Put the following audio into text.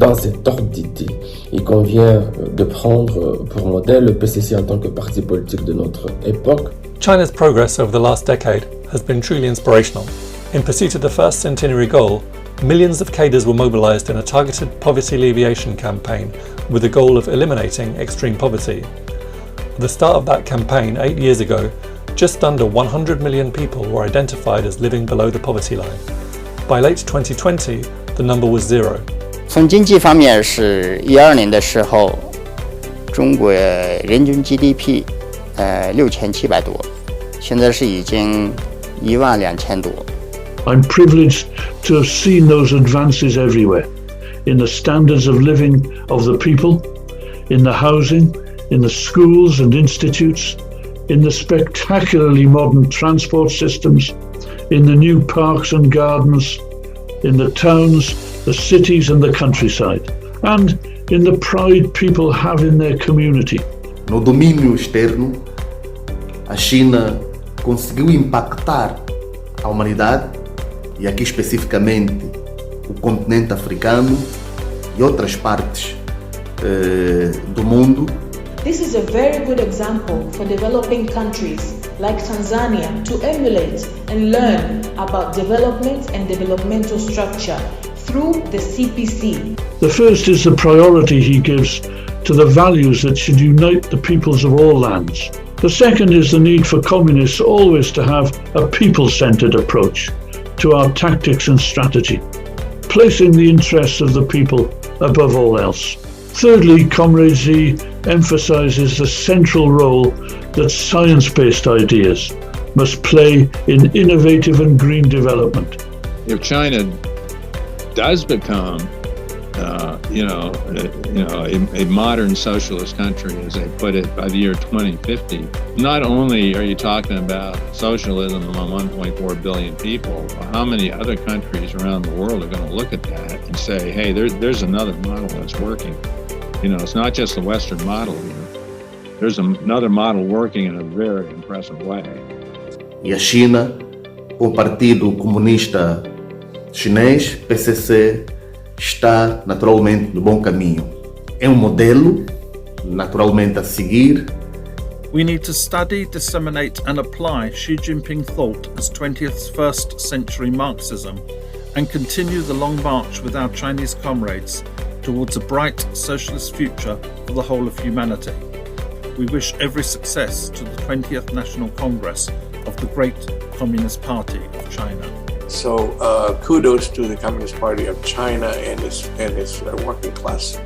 Dans cet ordre d'idée, il convient de prendre pour modèle le PCC en tant que parti politique de notre époque. China's progress over the last decade has been truly inspirational. In pursuit of the first centenary goal, millions of cadres were mobilised in a targeted poverty alleviation campaign with the goal of eliminating extreme poverty. At the start of that campaign 8 years ago, just under 100 million people were identified as living below the poverty line. By late 2020, the number was 0. 从经济方面是12年的时候，中国人均 GDP 6700多，现在是已经12000多。I'm privileged to have seen those advances everywhere, in the standards of living of the people, in the housing, in the schools and institutes, in the spectacularly modern transport systems, in the new parks and gardens, in the towns, the cities and the countryside, and in the pride people have in their community. No domínio externo, a China conseguiu impactar a humanidade, e aqui especificamente o continente africano e outras partes do mundo. This is a very good example for developing countries like Tanzania to emulate and learn about development and developmental structure through the CPC. The first is the priority he gives to the values that should unite the peoples of all lands. The second is the need for communists always to have a people-centered approach to our tactics and strategy, placing the interests of the people above all else. Thirdly, Comrade Z emphasizes the central role that science-based ideas must play in innovative and green development. If China does become, a modern socialist country, as they put it, by the year 2050, not only are you talking about socialism among 1.4 billion people, how many other countries around the world are going to look at that and say, hey, there's another model that's working. It's not just the Western model here. There's another model working in a very impressive way. E a China, com o Partido Comunista Chinês, PCC, está naturalmente no bom caminho. É modelo, naturalmente, a seguir. We need to study, disseminate and apply Xi Jinping thought as 21st century Marxism and continue the long march with our Chinese comrades towards a bright socialist future for the whole of humanity. We wish every success to the 20th National Congress of the Great Communist Party of China. So kudos to the Communist Party of China and its working class